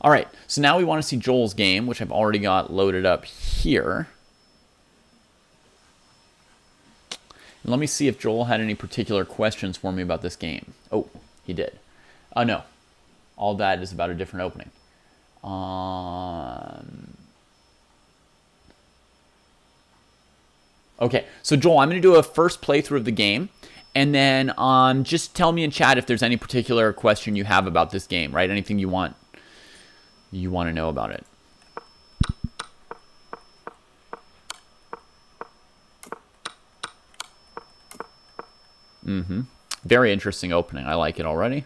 All right, so now we want to see Joel's game, which I've already got loaded up here. And let me see if Joel had any particular questions for me about this game. Oh, he did. No. All that is about a different opening. Okay, so Joel, I'm going to do a first playthrough of the game. And then just tell me in chat if there's any particular question you have about this game, right? Anything you want to know about it. Very interesting opening. I like it already.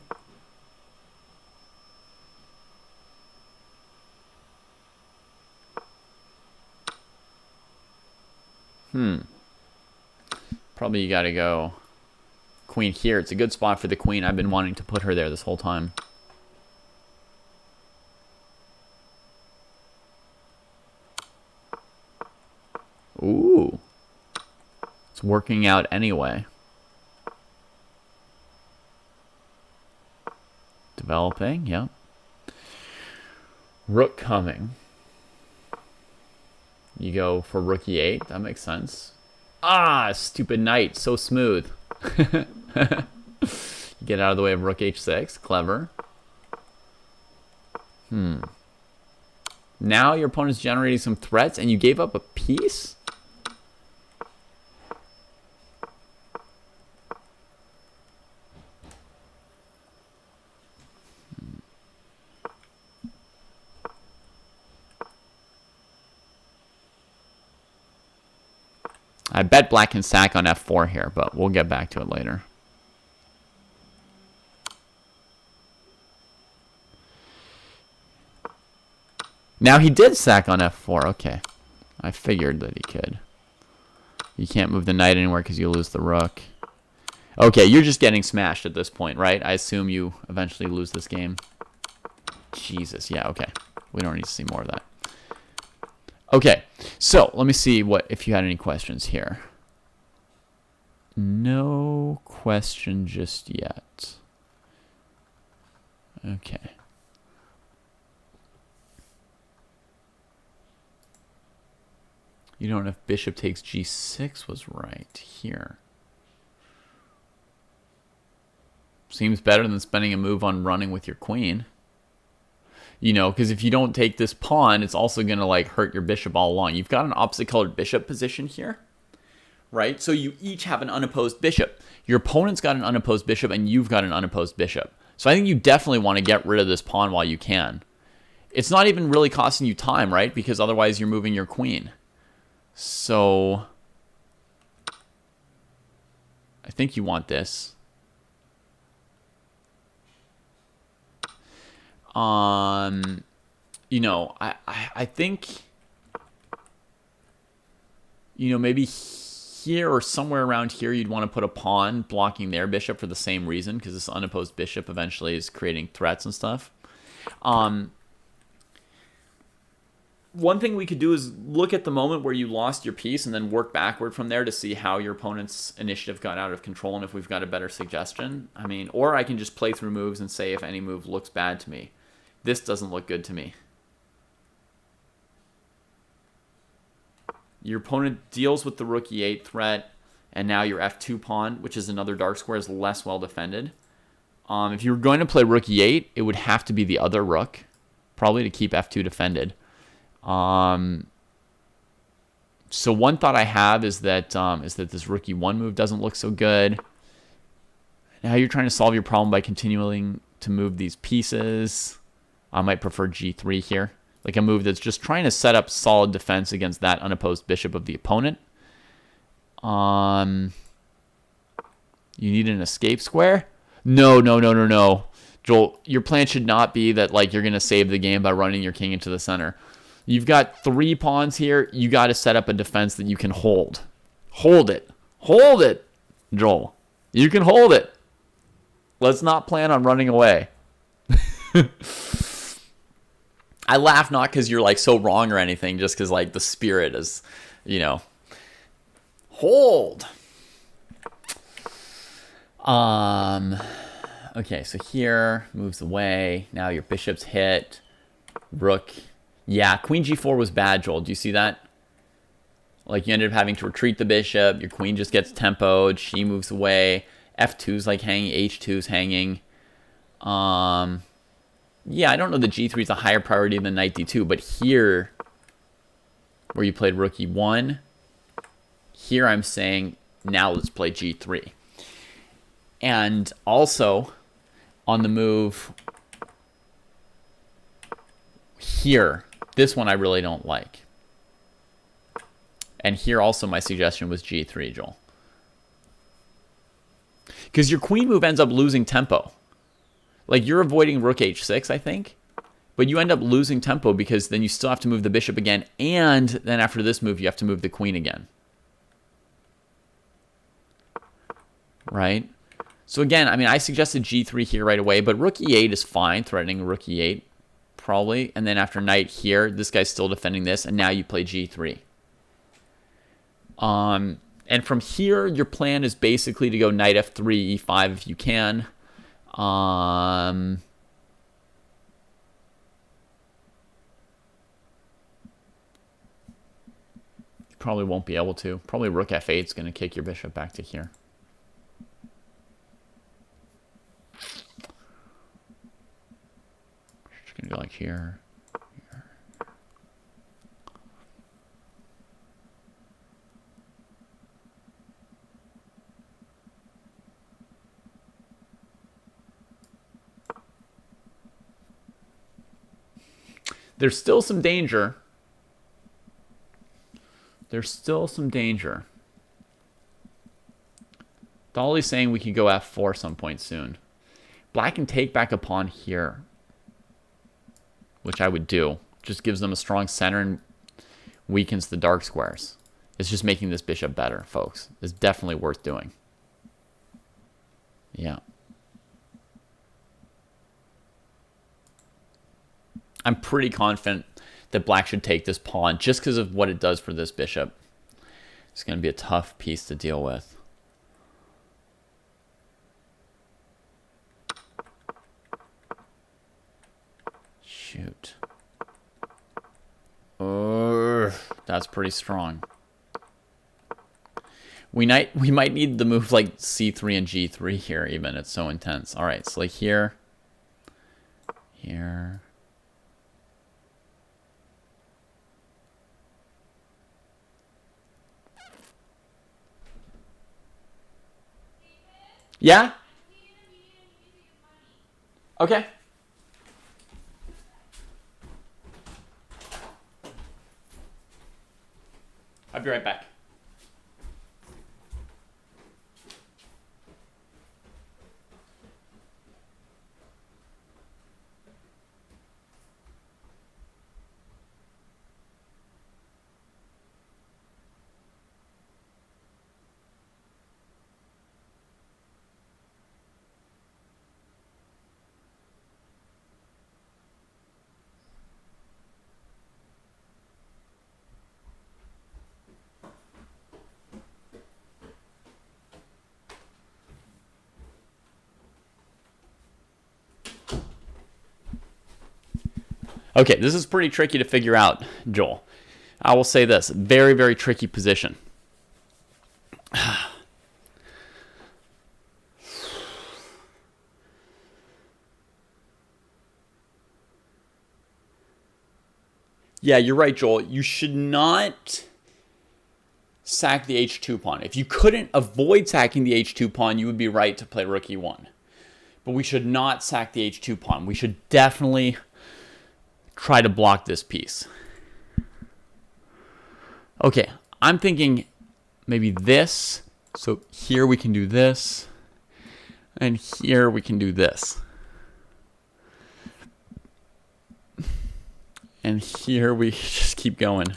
Probably you got to go queen here. It's a good spot for the queen. I've been wanting to put her there this whole time. Ooh. It's working out anyway. Developing, yeah. Rook coming. You go for rook e8. That makes sense. Ah, stupid knight. So smooth. Get out of the way of rook h6. Clever. Now your opponent's generating some threats and you gave up a piece? I bet black can sack on f4 here, but we'll get back to it later. Now he did sack on f4. Okay. I figured that he could. You can't move the knight anywhere because you lose the rook. Okay, you're just getting smashed at this point, right? I assume you eventually lose this game. Jesus, yeah, okay. We don't need to see more of that. Okay, so let me see if you had any questions here. No question just yet. Okay. You don't know if bishop takes g6 was right here. Seems better than spending a move on running with your queen. You know, because if you don't take this pawn, it's also going to like hurt your bishop all along. You've got an opposite colored bishop position here, right? So you each have an unopposed bishop. Your opponent's got an unopposed bishop and you've got an unopposed bishop. So I think you definitely want to get rid of this pawn while you can. It's not even really costing you time, right? Because otherwise you're moving your queen. So I think you want this. You know, I think, you know, maybe here or somewhere around here you'd want to put a pawn blocking their bishop for the same reason, because this unopposed bishop eventually is creating threats and stuff. One thing we could do is look at the moment where you lost your piece and then work backward from there to see how your opponent's initiative got out of control and if we've got a better suggestion. I mean, or I can just play through moves and say if any move looks bad to me. This doesn't look good to me. Your opponent deals with the rook e8 threat, and now your f2 pawn, which is another dark square, is less well defended. If you were going to play rook e8, it would have to be the other rook, probably to keep f2 defended. So one thought I have is that this rook e1 move doesn't look so good. Now you're trying to solve your problem by continuing to move these pieces. I might prefer g3 here, like a move that's just trying to set up solid defense against that unopposed bishop of the opponent. You need an escape square? No. Joel, your plan should not be that like you're going to save the game by running your king into the center. You've got 3 pawns here. You got to set up a defense that you can hold. Hold it. Hold it, Joel. You can hold it. Let's not plan on running away. I laugh not because you're like so wrong or anything, just because like the spirit is, you know, hold. Okay, so here moves away. Now your bishop's hit. Rook. Yeah, queen g4 was bad, Joel. Do you see that? Like, you ended up having to retreat the bishop. Your queen just gets tempoed. She moves away. f2's like hanging. h2's hanging. Yeah, I don't know that g3 is a higher priority than knight d2, but here, where you played rook e1, here I'm saying, now let's play g3. And also, on the move here, this one I really don't like. And here also my suggestion was g3, Joel. Because your queen move ends up losing tempo. Like, you're avoiding rook h6, I think. But you end up losing tempo because then you still have to move the bishop again. And then after this move, you have to move the queen again. Right? So again, I mean, I suggested g3 here right away. But rook e8 is fine, threatening rook e8, probably. And then after knight here, this guy's still defending this. And now you play g3. And from here, your plan is basically to go knight f3, e5 if you can. You probably won't be able to. Probably rook f8 is going to kick your bishop back to here. Just going to go like here. There's still some danger. There's still some danger. Dolly's saying we could go f4 some point soon. Black can take back a pawn here, which I would do. Just gives them a strong center and weakens the dark squares. It's just making this bishop better, folks. It's definitely worth doing. Yeah. I'm pretty confident that black should take this pawn just because of what it does for this bishop. It's going to be a tough piece to deal with. Shoot. That's pretty strong. We might need the move like c3 and g3 here even. It's so intense. All right, so like here. Here. Yeah? Okay. I'll be right back. Okay, this is pretty tricky to figure out, Joel. I will say this. Very, very tricky position. Yeah, you're right, Joel. You should not sack the h2 pawn. If you couldn't avoid sacking the h2 pawn, you would be right to play rook e1. But we should not sack the h2 pawn. We should definitely try to block this piece. Okay, I'm thinking maybe this. So here we can do this. And here we can do this. And here we just keep going.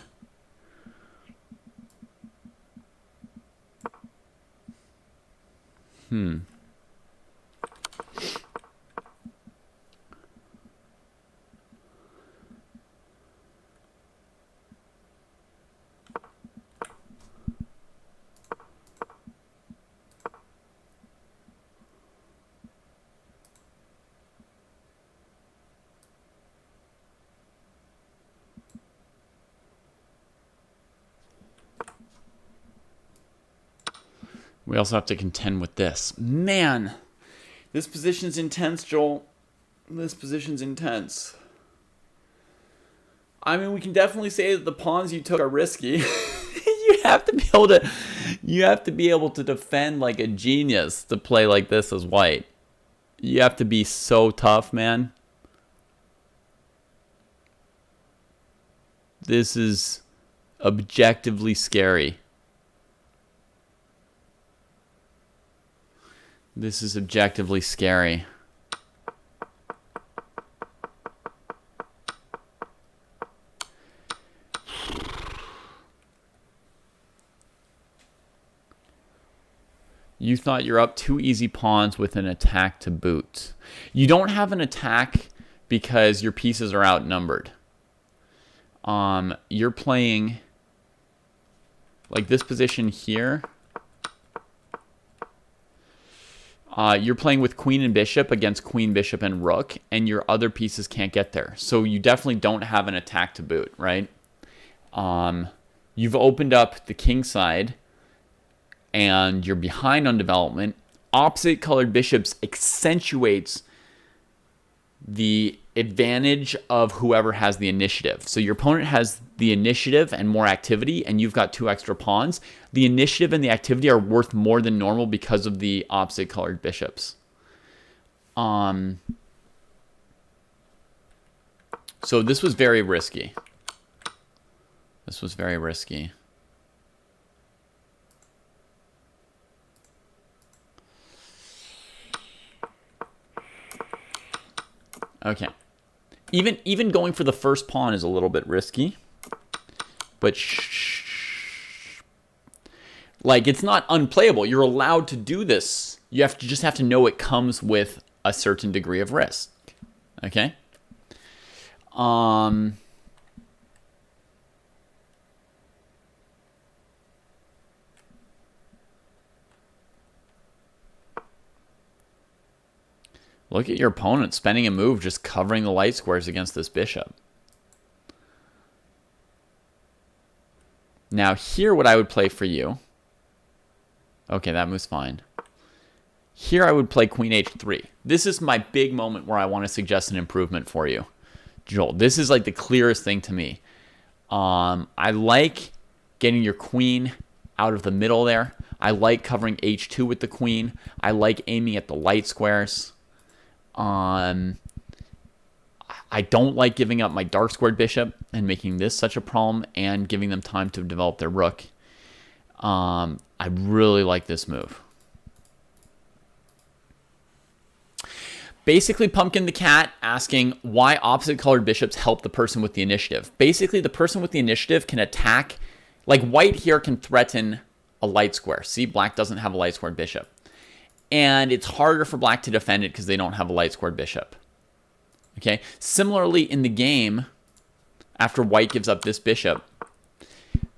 We also have to contend with this. Man, this position's intense, Joel. This position's intense. I mean, we can definitely say that the pawns you took are risky. You have to be able to defend like a genius to play like this as white. You have to be so tough, man. This is objectively scary. This is objectively scary. You thought you're up 2 easy pawns with an attack to boot. You don't have an attack because your pieces are outnumbered. You're playing like this position here. You're playing with queen and bishop against queen, bishop, and rook, and your other pieces can't get there. So you definitely don't have an attack to boot, right? You've opened up the king side, and you're behind on development. Opposite colored bishops accentuates the advantage of whoever has the initiative. So your opponent has the initiative and more activity, and you've got 2 extra pawns. The initiative and the activity are worth more than normal because of the opposite colored bishops. So this was very risky. This was very risky. Okay. Even going for the first pawn is a little bit risky. But like, it's not unplayable. You're allowed to do this. You just have to know it comes with a certain degree of risk. Okay? Look at your opponent spending a move just covering the light squares against this bishop. Now here what I would play for you. Okay, that move's fine. Here I would play queen h3. This is my big moment where I want to suggest an improvement for you, Joel. This is like the clearest thing to me. I like getting your queen out of the middle there. I like covering h2 with the queen. I like aiming at the light squares. I don't like giving up my dark squared bishop and making this such a problem and giving them time to develop their rook. I really like this move. Basically, Pumpkin the Cat asking why opposite colored bishops help the person with the initiative. Basically, the person with the initiative can attack, like white here can threaten a light square. See, black doesn't have a light squared bishop. And it's harder for black to defend it because they don't have a light squared bishop. Okay. Similarly, in the game, after white gives up this bishop,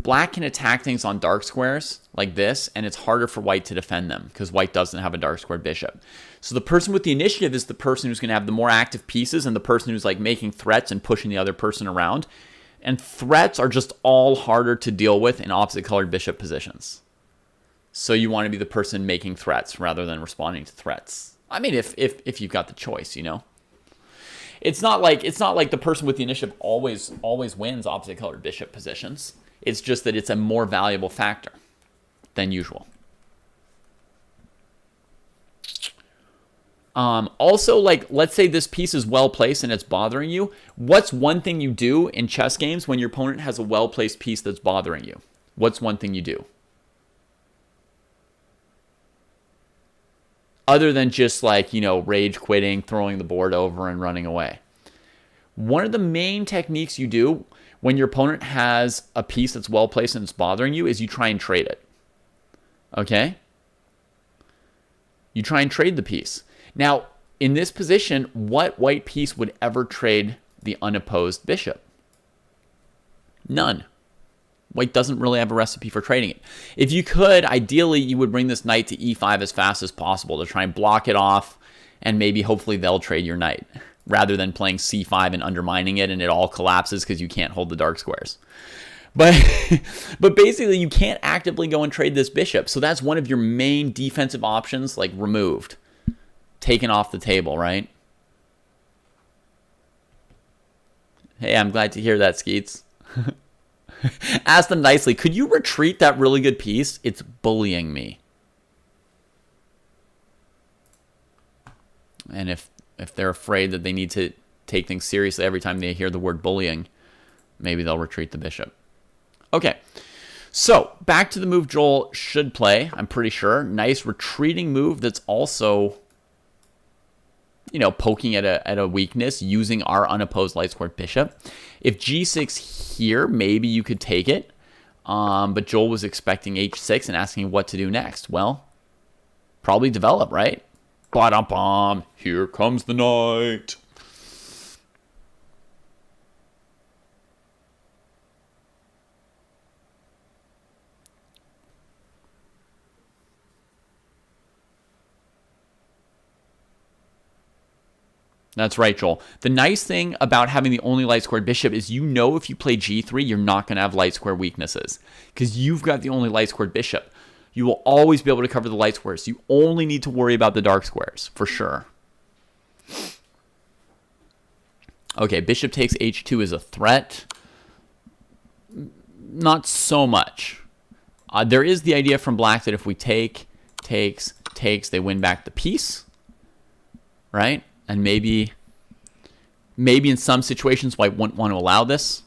black can attack things on dark squares like this, and it's harder for white to defend them because white doesn't have a dark squared bishop. So the person with the initiative is the person who's going to have the more active pieces and the person who's like making threats and pushing the other person around. And threats are just all harder to deal with in opposite colored bishop positions. So you want to be the person making threats rather than responding to threats. I mean, if you've got the choice, you know. It's not like the person with the initiative always wins opposite colored bishop positions. It's just that it's a more valuable factor than usual. Also, like, let's say this piece is well placed and it's bothering you. What's one thing you do in chess games when your opponent has a well placed piece that's bothering you? What's one thing you do? Other than just like, you know, rage quitting, throwing the board over and running away. One of the main techniques you do when your opponent has a piece that's well placed and it's bothering you is you try and trade it. Okay? You try and trade the piece. Now, in this position, what white piece would ever trade the unopposed bishop? None. White doesn't really have a recipe for trading it. If you could, ideally, you would bring this knight to e5 as fast as possible to try and block it off, and maybe hopefully they'll trade your knight, rather than playing c5 and undermining it and it all collapses because you can't hold the dark squares. But but basically, you can't actively go and trade this bishop. So that's one of your main defensive options, like removed, taken off the table, right? Hey, I'm glad to hear that, Skeets. Ask them nicely. Could you retreat that really good piece? It's bullying me. And if they're afraid that they need to take things seriously every time they hear the word bullying, maybe they'll retreat the bishop. Okay, so back to the move Joel should play, I'm pretty sure. Nice retreating move that's also, you know, poking at a weakness using our unopposed light squared bishop. If g6 here, maybe you could take it. But Joel was expecting h6 and asking what to do next. Well, probably develop, right? Ba-dum-bum, here comes the knight. That's right, Joel. The nice thing about having the only light squared bishop is you know if you play g3, you're not going to have light square weaknesses because you've got the only light squared bishop. You will always be able to cover the light squares. You only need to worry about the dark squares, for sure. Okay, bishop takes h2 is a threat. Not so much. There is the idea from black that if we takes, they win back the piece, right? And maybe in some situations, white wouldn't want to allow this,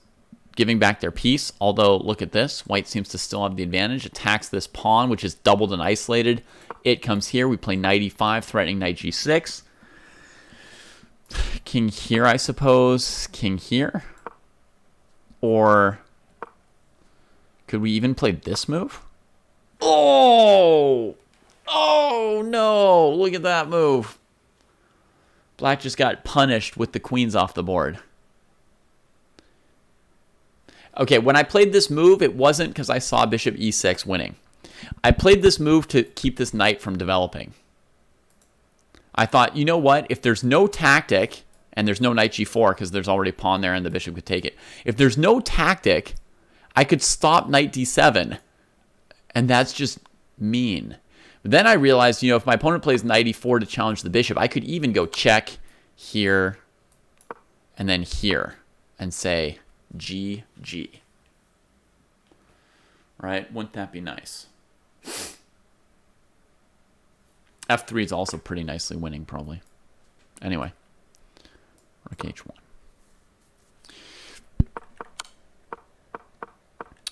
giving back their piece. Although, look at this. White seems to still have the advantage. Attacks this pawn, which is doubled and isolated. It comes here. We play knight e5, threatening knight g6. King here, I suppose. King here. Or could we even play this move? Oh! Oh, no! Look at that move. Black just got punished with the queens off the board. Okay, when I played this move, it wasn't because I saw bishop e6 winning. I played this move to keep this knight from developing. I thought, you know what? If there's no tactic, and there's no knight g4 because there's already a pawn there and the bishop could take it. If there's no tactic, I could stop knight d7, and that's just mean. But then I realized, you know, if my opponent plays knight e4 to challenge the bishop, I could even go check here and then here and say GG. Right? Wouldn't that be nice? F3 is also pretty nicely winning, probably. Anyway, rook h1.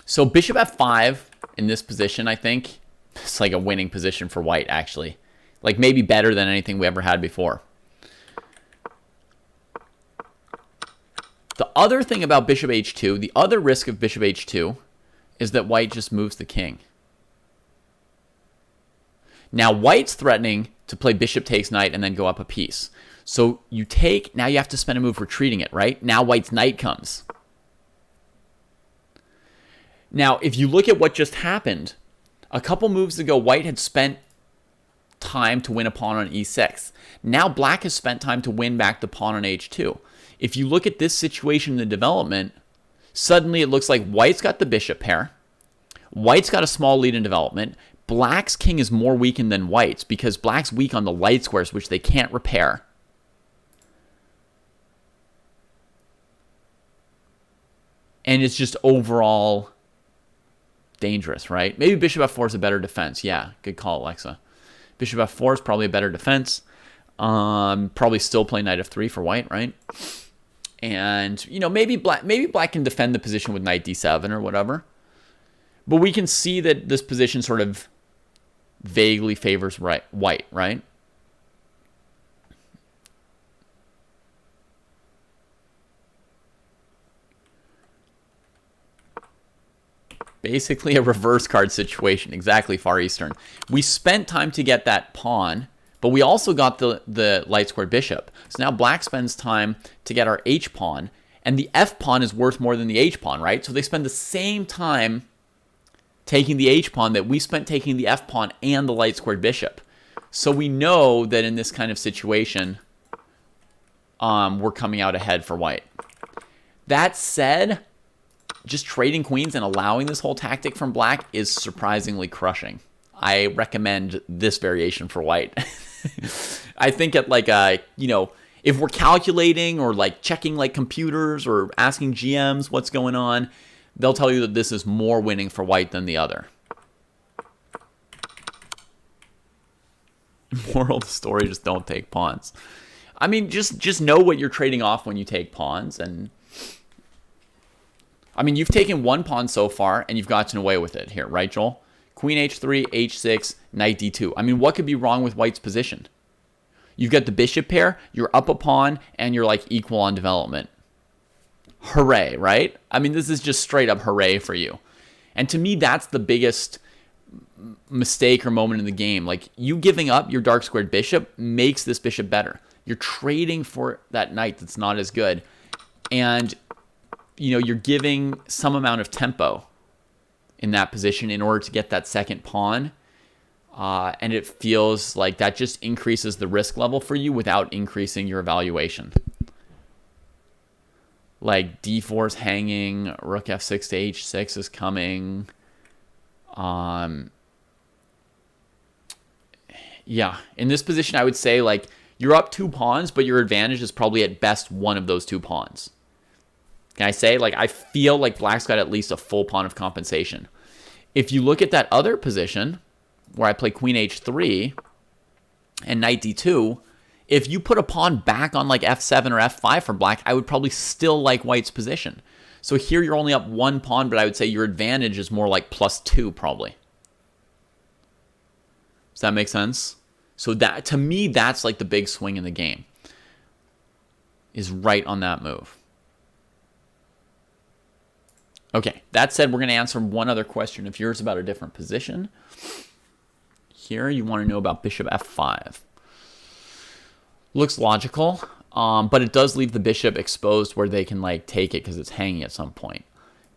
So bishop f5 in this position, I think, it's like a winning position for white, actually. Like maybe better than anything we ever had before. The other thing about bishop h2, the other risk of bishop h2 is that white just moves the king. Now white's threatening to play bishop takes knight and then go up a piece. So you take, now you have to spend a move retreating it, right? Now white's knight comes. Now if you look at what just happened, a couple moves ago, white had spent time to win a pawn on e6. Now black has spent time to win back the pawn on h2. If you look at this situation in the development, suddenly it looks like white's got the bishop pair. White's got a small lead in development. Black's king is more weakened than white's because black's weak on the light squares, which they can't repair. And it's just overall dangerous, right? Maybe bishop f4 is a better defense. Yeah, good call, Alexa. Bishop f4 is probably a better defense. Probably still play knight f3 for white, right? And you know, maybe black can defend the position with knight d7 or whatever. But we can see that this position sort of vaguely favors white, right? Basically a reverse card situation. Exactly, Far Eastern. We spent time to get that pawn, but we also got the light squared bishop. So now black spends time to get our h pawn, and the f pawn is worth more than the h pawn, right? So they spend the same time taking the h pawn that we spent taking the f pawn and the light squared bishop. So we know that in this kind of situation, we're coming out ahead for white. That said, just trading queens and allowing this whole tactic from black is surprisingly crushing. I recommend this variation for white. I think at like you know, if we're calculating or like checking like computers or asking GMs what's going on, they'll tell you that this is more winning for white than the other. Moral of the story, just don't take pawns. I mean, just know what you're trading off when you take pawns. And I mean, you've taken one pawn so far and you've gotten away with it here, right, Joel? Queen h3, h6, knight d2. I mean, what could be wrong with white's position? You've got the bishop pair, you're up a pawn, and you're like equal on development. Hooray, right? I mean, this is just straight up hooray for you. And to me, that's the biggest mistake or moment in the game. Like, you giving up your dark squared bishop makes this bishop better. You're trading for that knight that's not as good. And, you know, you're giving some amount of tempo in that position in order to get that second pawn. And it feels like that just increases the risk level for you without increasing your evaluation. Like d4 is hanging, rook f6 to h6 is coming. Yeah, in this position, I would say like you're up 2 pawns, but your advantage is probably at best one of those 2 pawns. Can I say, like, I feel like black's got at least a full pawn of compensation. If you look at that other position where I play queen h3 and knight d2, if you put a pawn back on like f7 or f5 for black, I would probably still like white's position. So here you're only up 1 pawn, but I would say your advantage is more like +2 probably. Does that make sense? So that, to me, that's like the big swing in the game, is right on that move. Okay, that said, we're going to answer one other question of yours about a different position. Here, you want to know about bishop f5. Looks logical, but it does leave the bishop exposed where they can like take it because it's hanging at some point.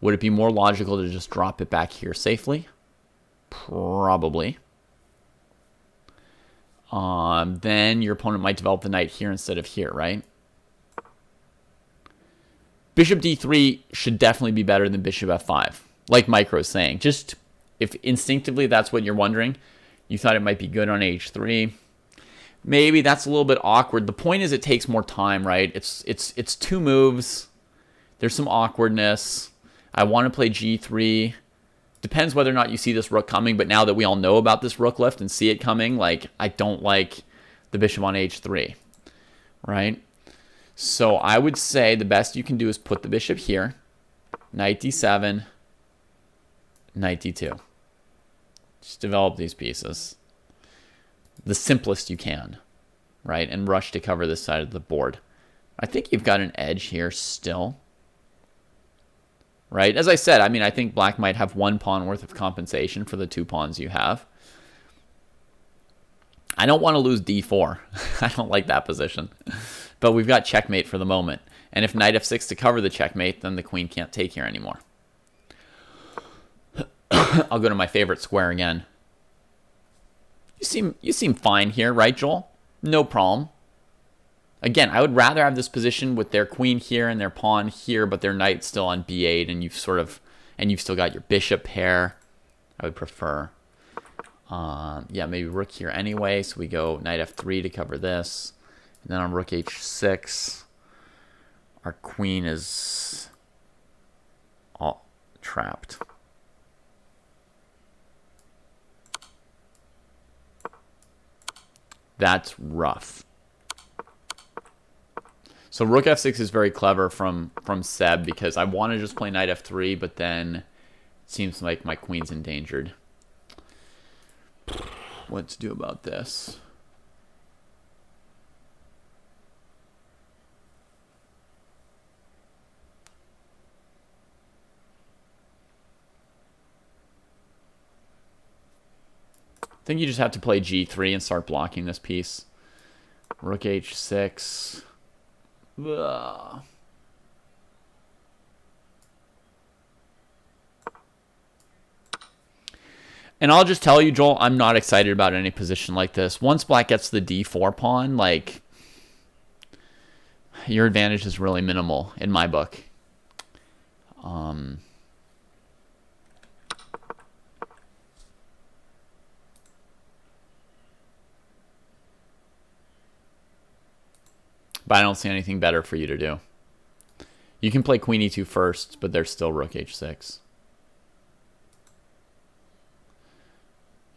Would it be more logical to just drop it back here safely? Probably. Then your opponent might develop the knight here instead of here, right? Bishop d3 should definitely be better than bishop f5, like Micro is saying. Just if instinctively that's what you're wondering, you thought it might be good on h3. Maybe that's a little bit awkward. The point is it takes more time, right? It's 2 moves. There's some awkwardness. I want to play g3. Depends whether or not you see this rook coming, but now that we all know about this rook lift and see it coming, like, I don't like the bishop on h3, right? So I would say the best you can do is put the bishop here, knight d7, knight d2. Just develop these pieces the simplest you can, right? And rush to cover this side of the board. I think you've got an edge here still, right? As I said, I mean, I think black might have 1 pawn worth of compensation for the 2 pawns you have. I don't want to lose d4. I don't like that position. But we've got checkmate for the moment. And if knight f6 to cover the checkmate, then the queen can't take here anymore. I'll go to my favorite square again. You seem fine here, right, Joel? No problem. Again, I would rather have this position with their queen here and their pawn here, but their knight still on b8, and you've still got your bishop pair. I would prefer. Yeah, maybe rook here anyway. So we go knight f3 to cover this. And then on rook h6, our queen is all trapped. That's rough. So rook f6 is very clever from Seb, because I want to just play knight f3, but then it seems like my queen's endangered. What to do about this? I think you just have to play g3 and start blocking this piece. Rook h6. Ugh. And I'll just tell you, Joel, I'm not excited about any position like this. Once black gets the d4 pawn, like, your advantage is really minimal in my book. But I don't see anything better for you to do. You can play queen e2 first, but there's still rook h6.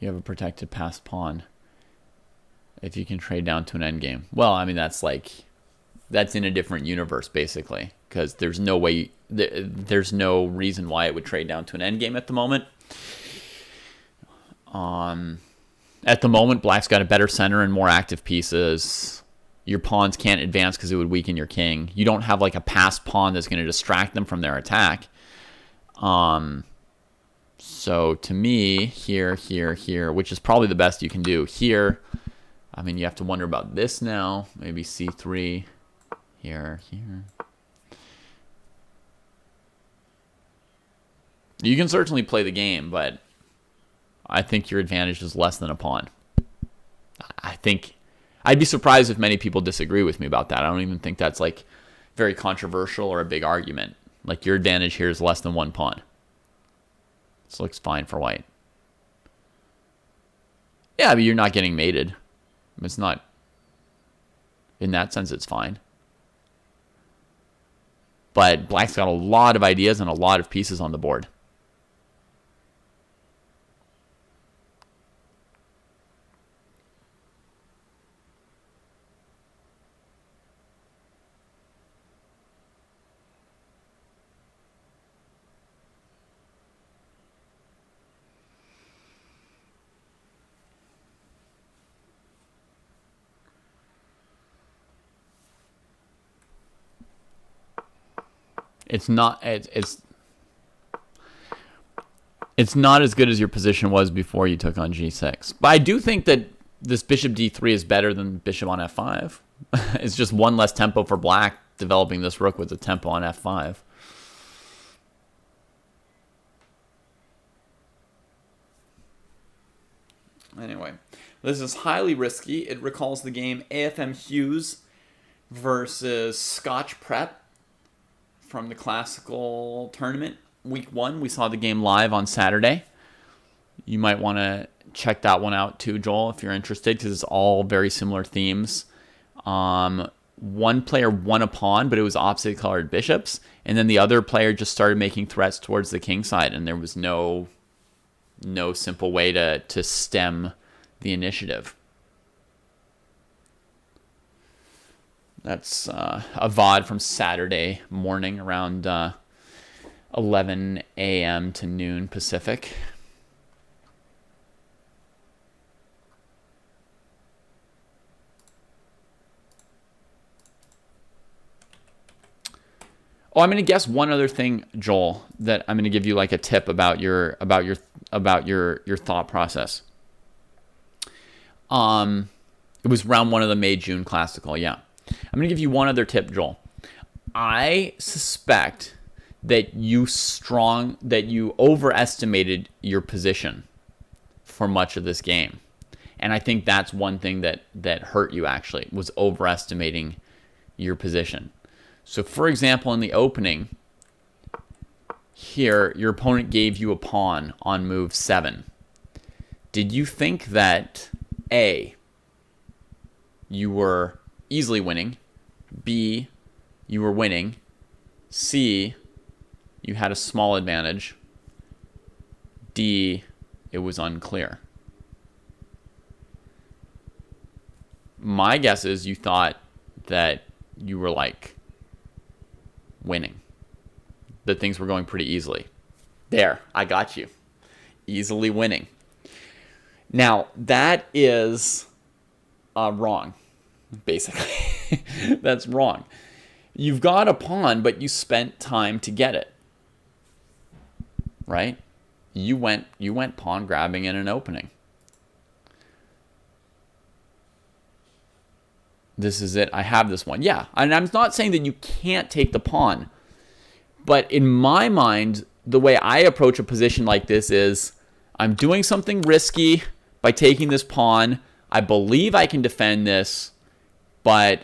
You have a protected passed pawn. If you can trade down to an endgame. Well, I mean, that's in a different universe, basically. Because there's no way, there's no reason why it would trade down to an endgame at the moment. At the moment, black's got a better center and more active pieces. Your pawns can't advance because it would weaken your king. You don't have like a passed pawn that's going to distract them from their attack. So to me, here, which is probably the best you can do. Here, I mean, you have to wonder about this now. Maybe c3, here. You can certainly play the game, but I think your advantage is less than a pawn. I think I'd be surprised if many people disagree with me about that. I don't even think that's like very controversial or a big argument. Like your advantage here is less than one pawn. This looks fine for white. Yeah, but you're not getting mated. It's not, in that sense, it's fine. But black's got a lot of ideas and a lot of pieces on the board. It's not as good as your position was before you took on g6. But I do think that this bishop d3 is better than bishop on f5. It's just one less tempo for black developing this rook with the tempo on f5. Anyway, this is highly risky. It recalls the game AFM Hughes versus Scotch Prep from the classical tournament. Week 1, we saw the game live on Saturday. You might want to check that one out too, Joel, if you're interested, because it's all very similar themes. One player won a pawn, but it was opposite colored bishops, and then the other player just started making threats towards the king side, and there was no simple way to stem the initiative. That's a VOD from Saturday morning around 11 a.m. to noon Pacific. Oh, I'm going to guess one other thing, Joel, that I'm going to give you like a tip about your thought process. It was round 1 of the May-June Classical, yeah. I'm going to give you one other tip, Joel. I suspect that you overestimated your position for much of this game. And I think that's one thing that hurt you, actually, was overestimating your position. So, for example, in the opening, here, your opponent gave you a pawn on move 7. Did you think that, A, you were easily winning, B, you were winning, C, you had a small advantage, D, it was unclear? My guess is you thought that you were like winning, that things were going pretty easily. There, I got you. Easily winning. Now, that is wrong, basically. That's wrong. You've got a pawn, but you spent time to get it. Right? You went pawn grabbing in an opening. This is it. I have this one. Yeah, and I'm not saying that you can't take the pawn. But in my mind, the way I approach a position like this is I'm doing something risky by taking this pawn. I believe I can defend this, but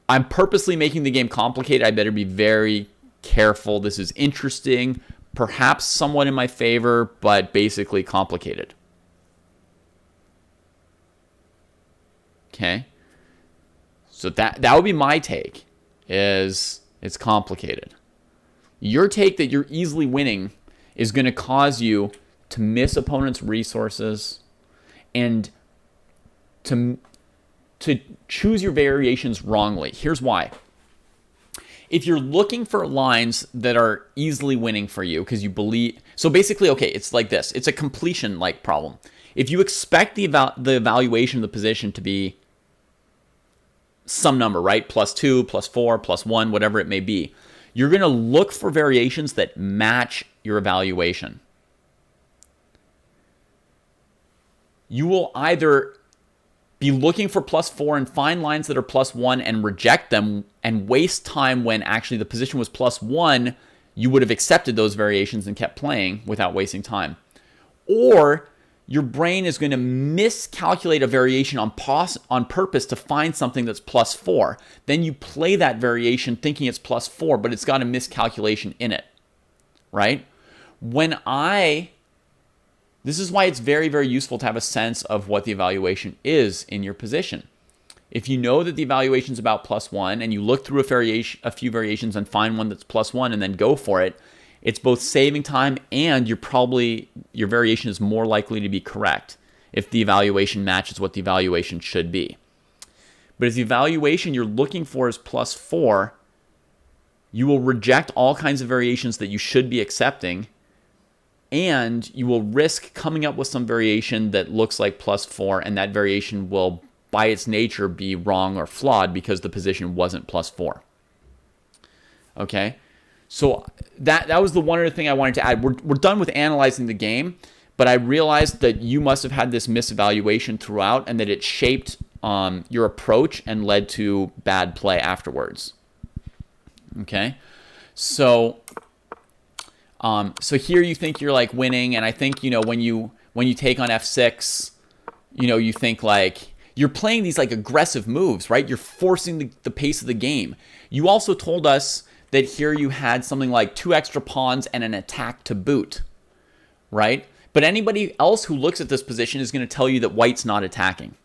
I'm purposely making the game complicated. I better be very careful. This is interesting, perhaps somewhat in my favor, but basically complicated. Okay? So that would be my take, is it's complicated. Your take that you're easily winning is going to cause you to miss opponents' resources and to choose your variations wrongly. Here's why. If you're looking for lines that are easily winning for you because you believe... So basically, okay, it's like this. It's a completion-like problem. If you expect the evaluation of the position to be some number, right? +2, +4, +1, whatever it may be, you're going to look for variations that match your evaluation. You will either be looking for +4 and find lines that are +1 and reject them and waste time when actually the position was +1. You would have accepted those variations and kept playing without wasting time. Or your brain is going to miscalculate a variation on purpose to find something that's +4. Then you play that variation thinking it's +4, but it's got a miscalculation in it, right? This is why it's very, very useful to have a sense of what the evaluation is in your position. If you know that the evaluation is about +1 and you look through a few variations and find one that's +1 and then go for it, it's both saving time and your variation is more likely to be correct if the evaluation matches what the evaluation should be. But if the evaluation you're looking for is +4, you will reject all kinds of variations that you should be accepting, and you will risk coming up with some variation that looks like +4, and that variation will, by its nature, be wrong or flawed because the position wasn't +4. Okay? So that was the one other thing I wanted to add. We're done with analyzing the game, but I realized that you must have had this misevaluation throughout and that it shaped your approach and led to bad play afterwards. Okay? So here you think you're like winning, and I think, when you take on F6, you think like you're playing these like aggressive moves, right? You're forcing the pace of the game. You also told us that here you had something like 2 extra pawns and an attack to boot, right? But anybody else who looks at this position is going to tell you that white's not attacking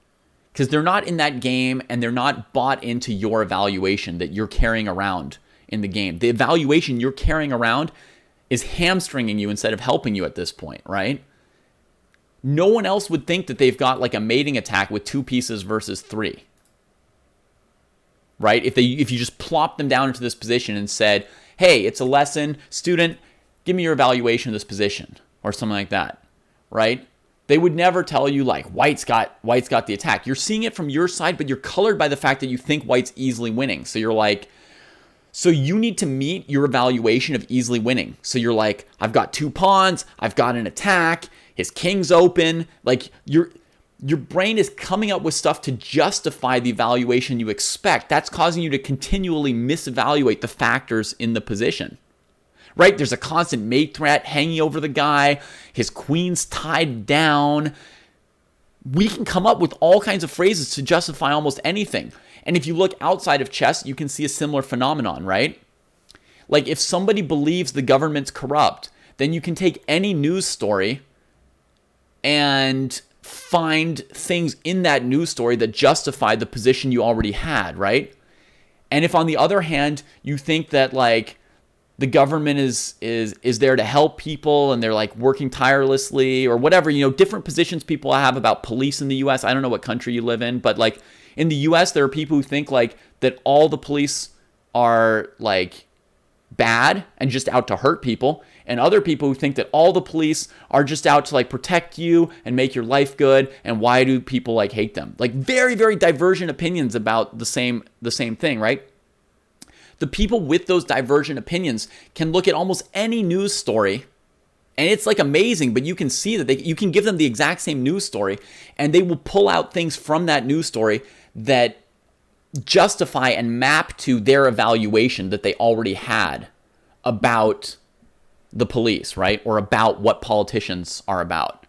because they're not in that game and they're not bought into your evaluation that you're carrying around in the game. The evaluation you're carrying around is hamstringing you instead of helping you at this point, right? No one else would think that they've got like a mating attack with 2 pieces versus 3. Right? If you just plop them down into this position and said, hey, it's a lesson, student, give me your evaluation of this position, or something like that, right? They would never tell you like white's got the attack. You're seeing it from your side, but you're colored by the fact that you think white's easily winning. So you're like, so you need to meet your evaluation of easily winning. So you're like, I've got 2 pawns, I've got an attack, his king's open. Like your brain is coming up with stuff to justify the evaluation you expect. That's causing you to continually misevaluate the factors in the position, right? There's a constant mate threat hanging over the guy. His queen's tied down. We can come up with all kinds of phrases to justify almost anything. And if you look outside of chess, you can see a similar phenomenon, right? Like if somebody believes the government's corrupt, then you can take any news story and find things in that news story that justify the position you already had, right? And if on the other hand, you think that like the government is there to help people and they're like working tirelessly or whatever, different positions people have about police in the US. I don't know what country you live in, but like in the US, there are people who think like that all the police are like bad and just out to hurt people, and other people who think that all the police are just out to like protect you and make your life good, and why do people like hate them? Like very, very divergent opinions about the same thing, right? The people with those divergent opinions can look at almost any news story, and it's like amazing, but you can see that you can give them the exact same news story and they will pull out things from that news story that justify and map to their evaluation that they already had about the police, right? Or about what politicians are about.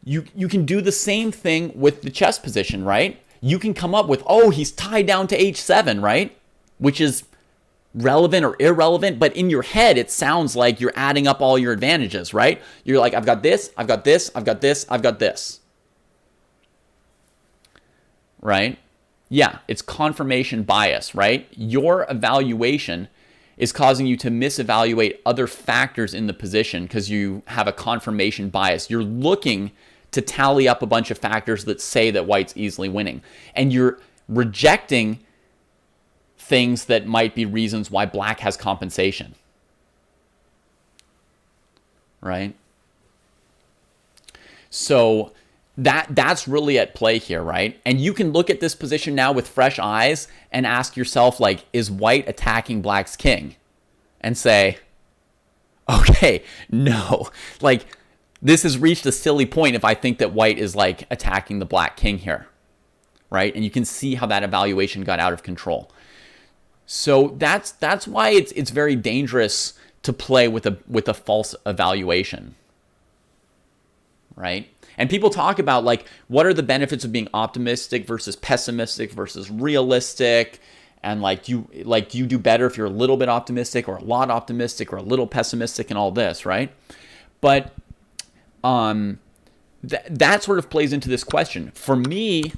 You can do the same thing with the chess position, right? You can come up with, oh, he's tied down to h7, right? Which is relevant or irrelevant, but in your head, it sounds like you're adding up all your advantages, right? You're like, I've got this, I've got this, I've got this, I've got this. Right? Yeah, it's confirmation bias, right? Your evaluation is causing you to misevaluate other factors in the position because you have a confirmation bias. You're looking to tally up a bunch of factors that say that white's easily winning, and you're rejecting things that might be reasons why black has compensation, right? So that's really at play here, right? And you can look at this position now with fresh eyes and ask yourself, like, is white attacking black's king? And say, okay, no. Like, this has reached a silly point if I think that white is, like, attacking the black king here, right? And you can see how that evaluation got out of control. So that's why it's very dangerous to play with a false evaluation, right? And people talk about, like, what are the benefits of being optimistic versus pessimistic versus realistic, and like you do better if you're a little bit optimistic or a lot optimistic or a little pessimistic and all this, right? But that sort of plays into this question. For me,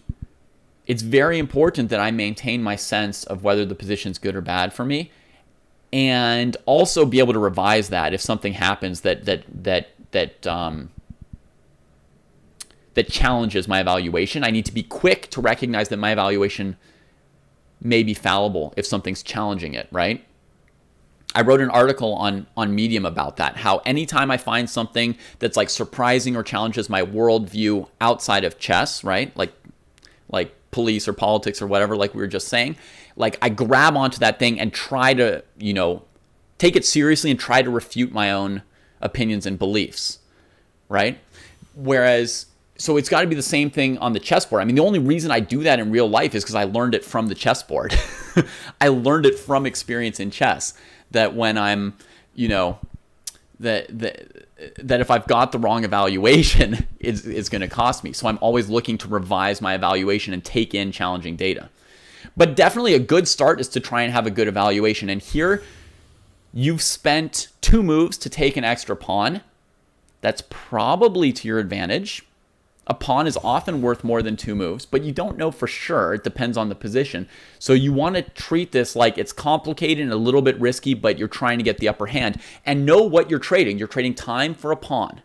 it's very important that I maintain my sense of whether the position's good or bad for me, and also be able to revise that if something happens that challenges my evaluation. I need to be quick to recognize that my evaluation may be fallible if something's challenging it, right? I wrote an article on Medium about that, how anytime I find something that's like surprising or challenges my worldview outside of chess, right? Like police or politics or whatever, like we were just saying, like I grab onto that thing and try to, take it seriously and try to refute my own opinions and beliefs, right? Whereas, so it's got to be the same thing on the chessboard. I mean, the only reason I do that in real life is because I learned it from the chessboard. I learned it from experience in chess, that when I'm, that if I've got the wrong evaluation, it's going to cost me. So I'm always looking to revise my evaluation and take in challenging data. But definitely a good start is to try and have a good evaluation. And here, you've spent 2 moves to take an extra pawn. That's probably to your advantage. A pawn is often worth more than 2 moves, but you don't know for sure. It depends on the position. So you want to treat this like it's complicated and a little bit risky, but you're trying to get the upper hand. And know what you're trading. You're trading time for a pawn,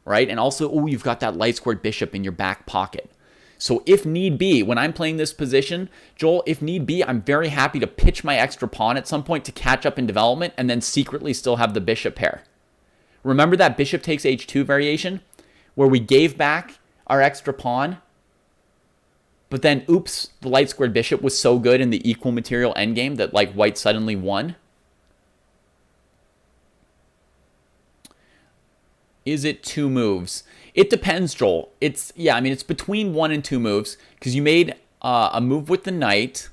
right? And also, you've got that light squared bishop in your back pocket. So if need be, when I'm playing this position, Joel, if need be, I'm very happy to pitch my extra pawn at some point to catch up in development and then secretly still have the bishop pair. Remember that bishop takes h2 variation? Where we gave back our extra pawn, but then, oops, the light squared bishop was so good in the equal material endgame that like white suddenly won. Is it 2 moves? It depends, Joel. It's between 1 and 2 moves, because you made a move with the knight,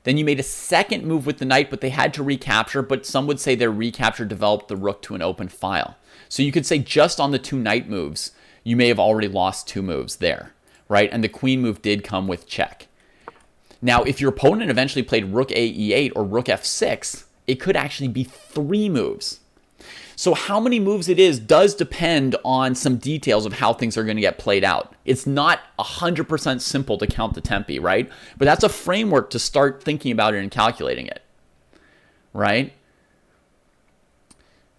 then you made a second move with the knight, but they had to recapture, but some would say their recapture developed the rook to an open file. So you could say just on the 2 knight moves, you may have already lost 2 moves there, right? And the queen move did come with check. Now, if your opponent eventually played rook a e8 or rook f6, it could actually be 3 moves. So how many moves it is does depend on some details of how things are going to get played out. It's not 100% simple to count the tempi, right? But that's a framework to start thinking about it and calculating it, right?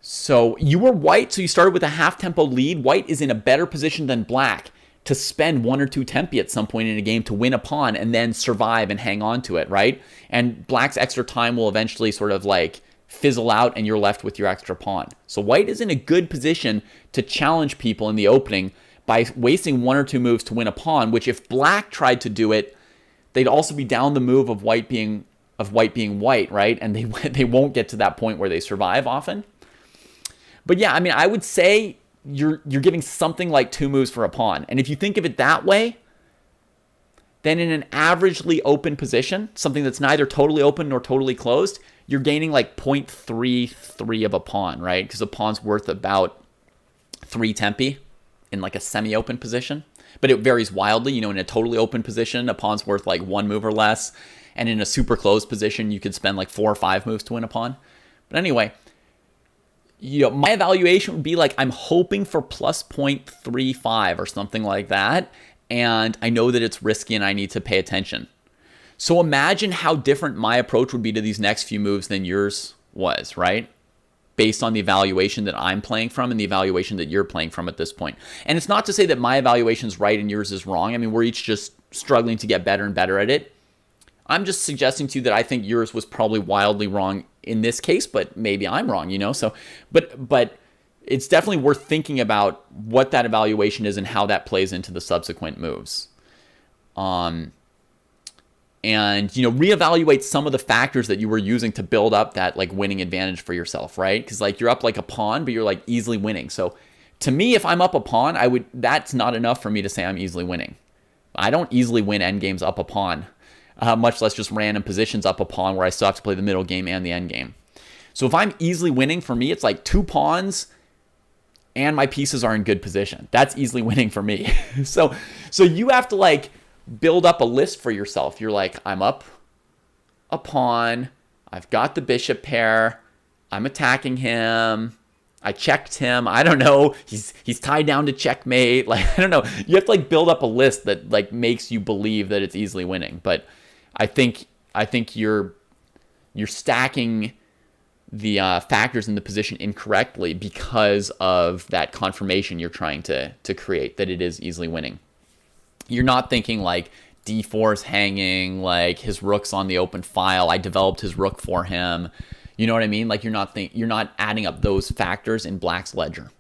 So you were white, so you started with a half tempo lead. White is in a better position than black to spend 1 or 2 tempi at some point in a game to win a pawn and then survive and hang on to it, right? And black's extra time will eventually sort of like fizzle out and you're left with your extra pawn. So white is in a good position to challenge people in the opening by wasting 1 or 2 moves to win a pawn, which if black tried to do it, they'd also be down the move of white being white, right? And they won't get to that point where they survive often. But yeah, I mean, I would say you're giving something like 2 moves for a pawn. And if you think of it that way, then in an averagely open position, something that's neither totally open nor totally closed, you're gaining like 0.33 of a pawn, right? Because a pawn's worth about 3 tempi in like a semi-open position. But it varies wildly. In a totally open position, a pawn's worth like 1 move or less. And in a super closed position, you could spend like 4 or 5 moves to win a pawn. But anyway, my evaluation would be like, I'm hoping for plus 0.35 or something like that. And I know that it's risky and I need to pay attention, So imagine how different my approach would be to these next few moves than yours was, right? Based on the evaluation that I'm playing from and the evaluation that you're playing from at this point. And it's not to say that my evaluation is right and yours is wrong. I mean, we're each just struggling to get better and better at it. I'm just suggesting to you that I think yours was probably wildly wrong in this case, but maybe I'm wrong, you know? So, but it's definitely worth thinking about what that evaluation is and how that plays into the subsequent moves. And, you know, reevaluate some of the factors that you were using to build up that like winning advantage for yourself, right? Because like you're up like a pawn, but you're like easily winning. So to me, if I'm up a pawn, that's not enough for me to say I'm easily winning. I don't easily win endgames up a pawn, much less just random positions up a pawn where I still have to play the middle game and the end game. So if I'm easily winning, for me, it's like 2 pawns and my pieces are in good position. That's easily winning for me. So you have to like build up a list for yourself. You're like, I'm up a pawn. I've got the bishop pair. I'm attacking him. I checked him. I don't know. He's tied down to checkmate. Like, I don't know. You have to like build up a list that like makes you believe that it's easily winning. But I think you're stacking the factors in the position incorrectly because of that confirmation you're trying to create that it is easily winning. You're not thinking like d4 is hanging, like his rook's on the open file, I developed his rook for him. You know what I mean? Like you're not adding up those factors in Black's ledger.